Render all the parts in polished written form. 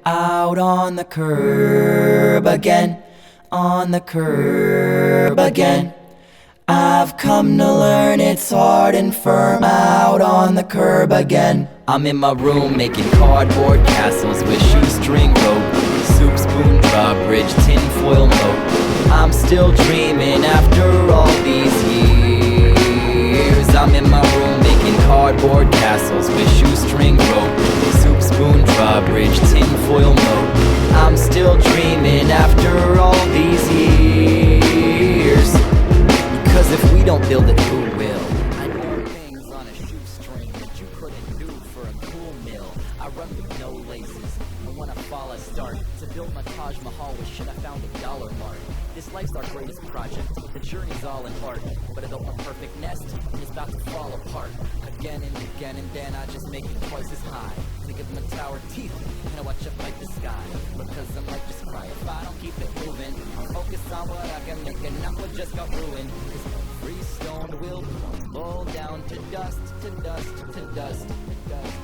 Out on the curb again, on the curb again. I've come to learn it's hard and firm. Out on the curb again. I'm in my room making cardboard castles with shoestring rope, soup spoon drawbridge, tinfoil moat. I'm still dreaming after all these years. I'm in my room making cardboard castles with shoestring rope, soup spoon drawbridge, tinfoil moat. I'm still dreaming after all these years. Because if we don't build it, who will? I know things on a shoestring that you couldn't do for a cool mill. I run with no laces, and when I fall I start to build my Taj Mahal with shit I found at Dollar Mart. This life's our greatest project, the journey's all in art, but I built my perfect nest, and it's about to fall apart. Again and then I just make it twice as high. Think of my tower teeth, and I watch it fight the sky. Because I might just cry if I don't keep it moving. I'll focus on what I can make and not what just got ruined. Cause every stone will crumble down to dust, to dust, to dust, to dust.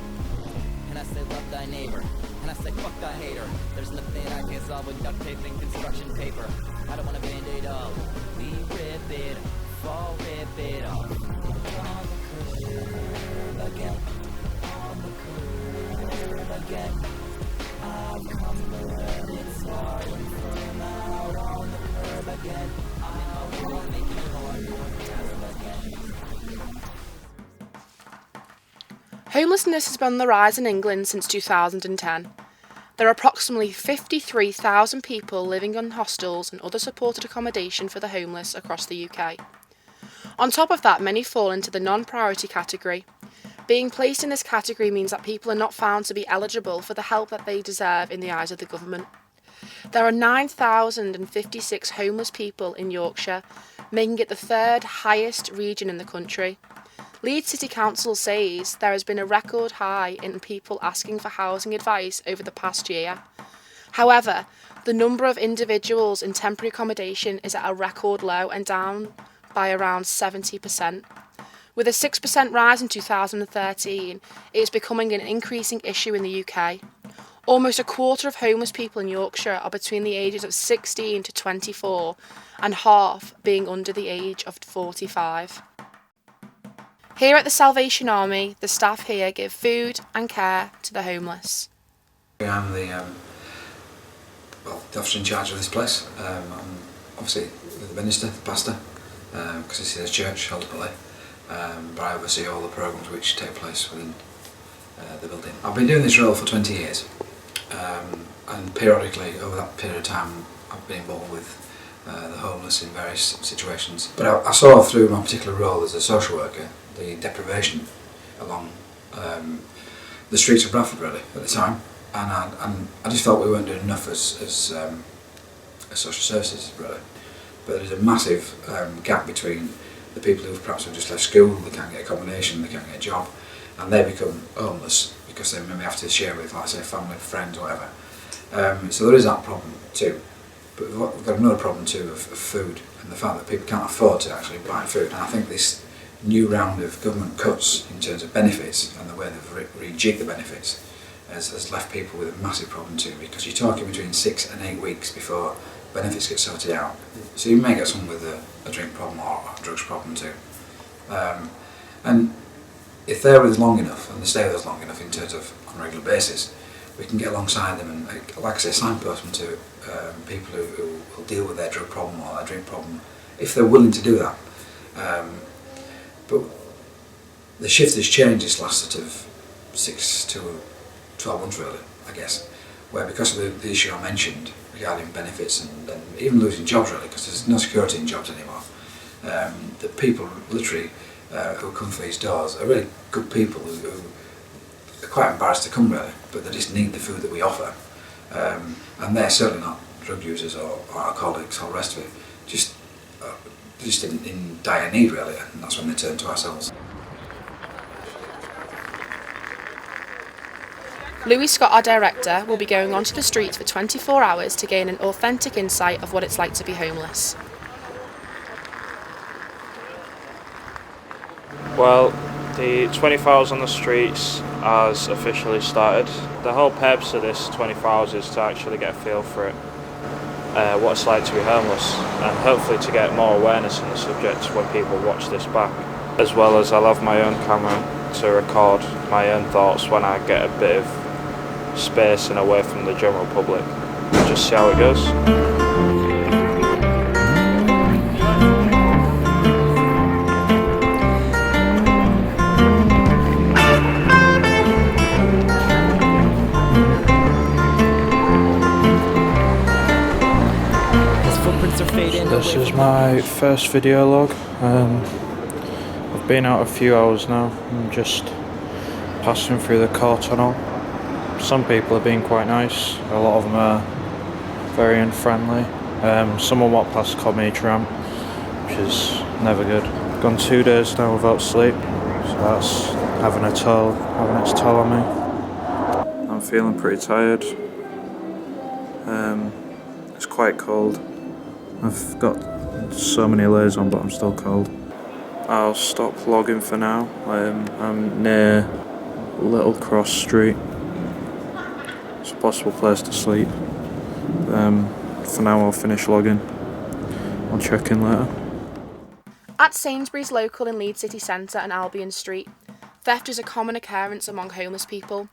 And I say love thy neighbor, and I say fuck thy hater. There's nothing I can't solve with duct tape and construction paper. I don't want a band-aid all. We rip it, fall, rip it off. On the curb again, on the curb again. I've come to learn it's hard and firm. Out on the curb again. I'm in my room making cardboard curb again. Homelessness has been on the rise in England since 2010. There are approximately 53,000 people living in hostels and other supported accommodation for the homeless across the UK. On top of that, many fall into the non-priority category. Being placed in this category means that people are not found to be eligible for the help that they deserve in the eyes of the government. There are 9,056 homeless people in Yorkshire, making it the third highest region in the country. Leeds City Council says there has been a record high in people asking for housing advice over the past year. However, the number of individuals in temporary accommodation is at a record low and down by around 70%. With a 6% rise in 2013, it is becoming an increasing issue in the UK. Almost a quarter of homeless people in Yorkshire are between the ages of 16 to 24, and half being under the age of 45. Here at the Salvation Army, the staff here give food and care to the homeless. I'm the officer in charge of this place. I'm obviously the minister, the pastor, because this is a church ultimately, but I oversee all the programmes which take place within the building. I've been doing this role for 20 years, and periodically over that period of time I've been involved with the homeless in various situations. But I saw through my particular role as a social worker the deprivation along the streets of Bradford really at the time, and I just felt we weren't doing enough as social services really. But there's a massive gap between the people who perhaps have just left school, they can't get accommodation, they can't get a job, and they become homeless because they maybe have to share with, like say, family, friends, or whatever. So there is that problem too. But we've got another problem too of food, and the fact that people can't afford to actually buy food. And I think this new round of government cuts in terms of benefits and the way they've rejigged the benefits has left people with a massive problem too, because you're talking between 6 and 8 weeks before benefits get sorted out. So you may get someone with a drink problem or a drugs problem too. And if they're with us long enough and they stay with us long enough in terms of on a regular basis, we can get alongside them and, like I say, signpost them to people who will deal with their drug problem or their drink problem, if they're willing to do that. But the shift has changed this last sort of 6 to 12 months really, I guess, where because of the issue I mentioned regarding benefits and even losing jobs really, because there's no security in jobs anymore, the people literally who come through these doors are really good people who are quite embarrassed to come really, but they just need the food that we offer, and they're certainly not drug users or alcoholics or the rest of it, just in dire need really, and that's when they turn to ourselves. Louis Scott, our director, will be going onto the streets for 24 hours to gain an authentic insight of what it's like to be homeless. Well, the 24 hours on the streets has officially started. The whole purpose of this 24 hours is to actually get a feel for it, what it's like to be homeless, and hopefully to get more awareness on the subject when people watch this back. As well as I'll have my own camera to record my own thoughts when I get a bit of space and away from the general public. Just see how it goes. This is my first video log. I've been out a few hours now. I'm just passing through the car tunnel. Some people are being quite nice. A lot of them are very unfriendly. Someone walked past called me a tramp, which is never good. Gone 2 days now without sleep, so that's having its toll on me. I'm feeling pretty tired. It's quite cold. I've got so many layers on, but I'm still cold. I'll stop logging for now. I'm near Little Cross Street. It's a possible place to sleep. For now I'll finish logging. I'll check in later. At Sainsbury's local in Leeds city centre and Albion Street, theft is a common occurrence among homeless people.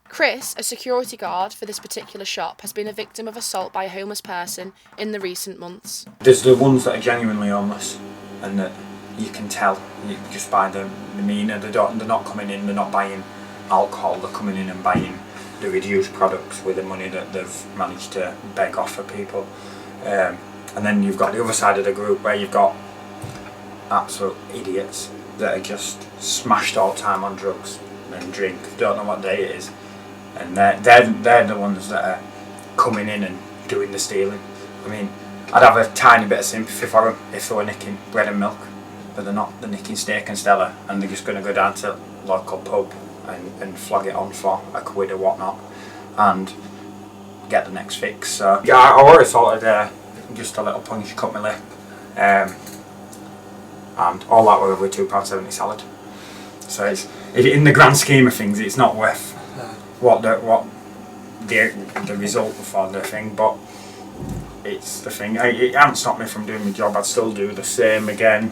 Chris, a security guard for this particular shop, has been a victim of assault by a homeless person in the recent months. There's the ones that are genuinely homeless and that you can tell just by the demeanour. They're not coming in, they're not buying alcohol, they're coming in and buying the reduced products with the money that they've managed to beg off for people. And then you've got the other side of the group where you've got absolute idiots that are just smashed all the time on drugs and drink, don't know what day it is. And they're the ones that are coming in and doing the stealing. I mean, I'd have a tiny bit of sympathy for them if they were nicking bread and milk, but they're not. They're nicking steak and Stella, and they're just going to go down to a local pub and flog it on for a quid or whatnot and get the next fix. So yeah, I always thought just a little punch, cut my lip, and all that were over £2.70 salad. So in the grand scheme of things, it's not worth what the result for the thing, but it's the thing. It hasn't stopped me from doing my job. I'd still do the same again,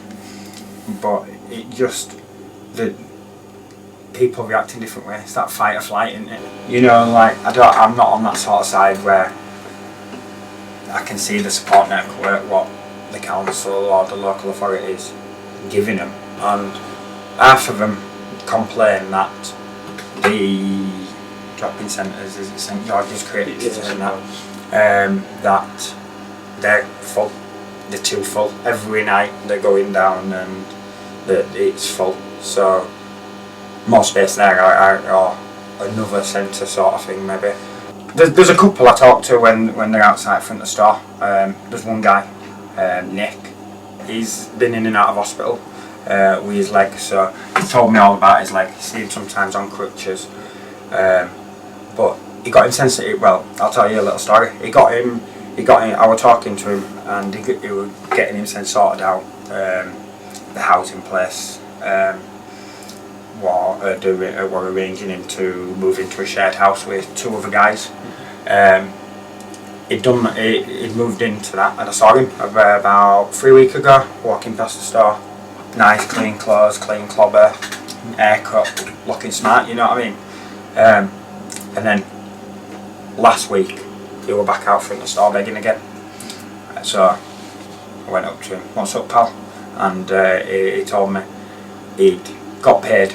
but it just the people react in different ways. It's that fight or flight, isn't it? You know, like I'm not on that sort of side where I can see the support network, what the council or the local authorities giving them, and half of them complain that the drop-in centres, is it St George's Crypt and that they're full, they're too full. Every night they're going down and it's full, so more space there or another centre sort of thing maybe. There's a couple I talk to when they're outside front of the store. There's one guy, Nick, he's been in and out of hospital with his leg, so he's told me all about his leg. You see him sometimes on crutches. But he got insensitive. Well, I'll tell you a little story. He got him. I was talking to him, and he was getting him sorted out. The housing place were arranging him to move into a shared house with two other guys. He'd moved into that, and I saw him about 3 weeks ago, walking past the store. Nice, clean clothes, clean clobber, haircut, looking smart. You know what I mean? And then last week he were back out front of the store begging again. So I went up to him, "What's up, pal?" And he told me he'd got paid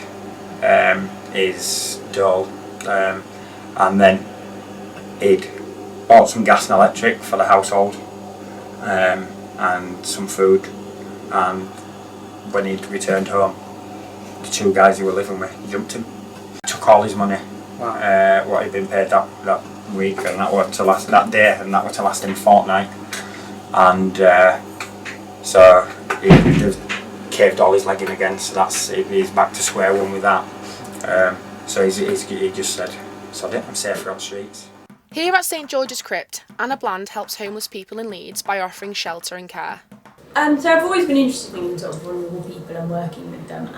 his dole, and then he'd bought some gas and electric for the household, and some food, and when he'd returned home, the two guys he were living with jumped him, took all his money. Wow. What he'd been paid that week, and that was to last that day, and that was to last him a fortnight. And so he'd caved all his leg in again. So he's back to square one with that. So he just said, "Sod it, I'm safer on the streets." Here at St George's Crypt, Anna Bland helps homeless people in Leeds by offering shelter and care. So I've always been interested in sort of vulnerable people and working with them.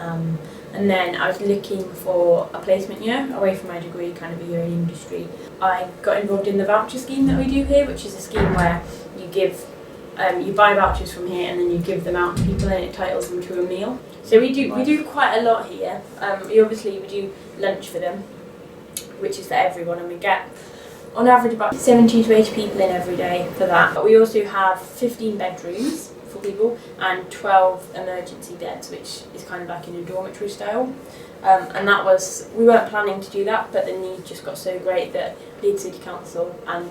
And then I was looking for a placement year away from my degree, kind of a year in industry. I got involved in the voucher scheme that we do here, which is a scheme where you give, you buy vouchers from here and then you give them out to people and it entitles them to a meal. So we do quite a lot here. We do lunch for them, which is for everyone, and we get on average about 70 to 80 people in every day for that. But we also have 15 bedrooms for people and 12 emergency beds, which is kind of like in a dormitory style. And that was, we weren't planning to do that, but the need just got so great that Leeds City Council and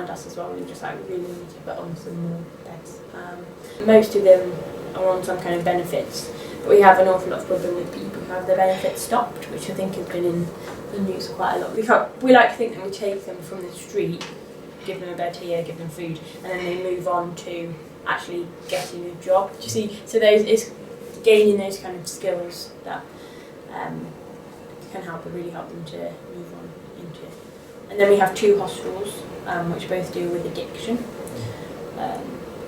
us as well, we just really need to put on some more beds. Most of them are on some kind of benefits, but we have an awful lot of problem with people who have their benefits stopped, which I think has been in the news quite a lot. We like to think that we take them from the street, give them a bed here, give them food, and then they move on to actually getting a job. Do you see? So it's gaining those kind of skills that can really help them to move on into. And then we have 2 hostels, which both deal with addiction.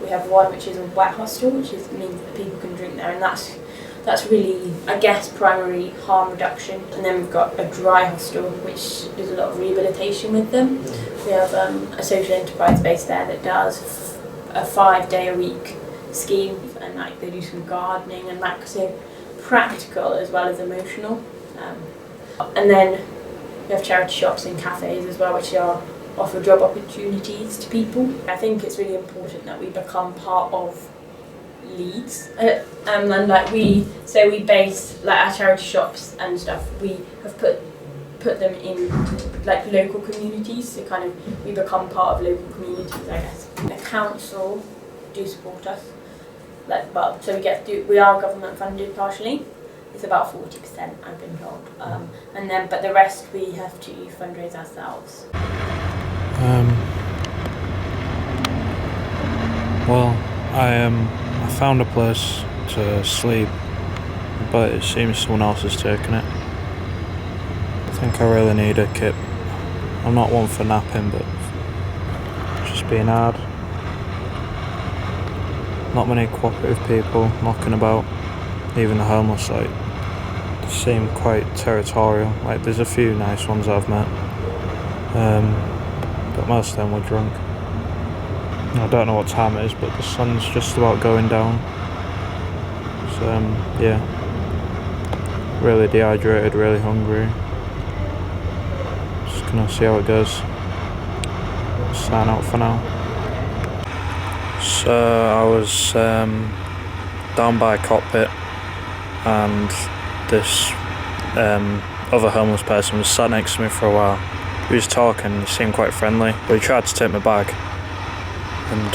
We have one which is a wet hostel, which means that people can drink there, and that's really, I guess, primary harm reduction. And then we've got a dry hostel, which does a lot of rehabilitation with them. We have a social enterprise based there that does a 5-day-a-week scheme, and like they do some gardening and like so practical as well as emotional. And then we have charity shops and cafes as well, which offer job opportunities to people. I think it's really important that we become part of Leeds, and like we base like our charity shops and stuff. We have put them in like local communities, so kind of we become part of local communities, I guess. The council do support us, so we are government funded partially. It's about 40%, I've been told, but the rest we have to fundraise ourselves. Well, I found a place to sleep, but it seems someone else has taken it. I think I really need a kip. I'm not one for napping, but it's just being hard. Not many cooperative people knocking about, even the homeless, like, seem quite territorial. Like, there's a few nice ones I've met, but most of them were drunk. I don't know what time it is, but the sun's just about going down. So, yeah. Really dehydrated, really hungry. Just gonna see how it goes. Sign out for now. So, I was down by a cockpit, and this other homeless person was sat next to me for a while. We was talking, he seemed quite friendly, but he tried to take my bag and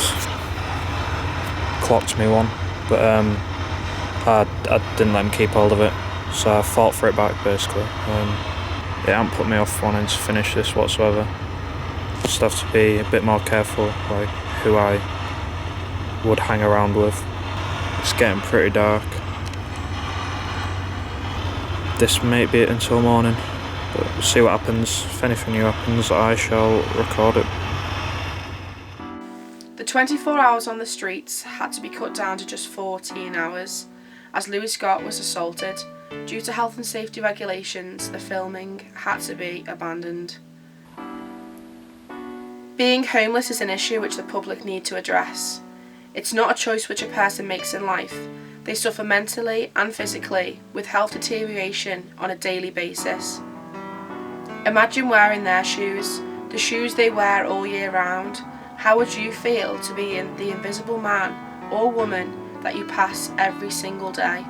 clocked me one, but I didn't let him keep hold of it, so I fought for it back basically. It hasn't put me off wanting to finish this whatsoever. Just have to be a bit more careful, like who I would hang around with. It's getting pretty dark. This may be it until morning, but we'll see what happens. If anything new happens, I shall record it. The 24 hours on the streets had to be cut down to just 14 hours, as Louis Scott was assaulted. Due to health and safety regulations, the filming had to be abandoned. Being homeless is an issue which the public need to address. It's not a choice which a person makes in life. They suffer mentally and physically with health deterioration on a daily basis. Imagine wearing their shoes, the shoes they wear all year round. How would you feel to be the invisible man or woman that you pass every single day?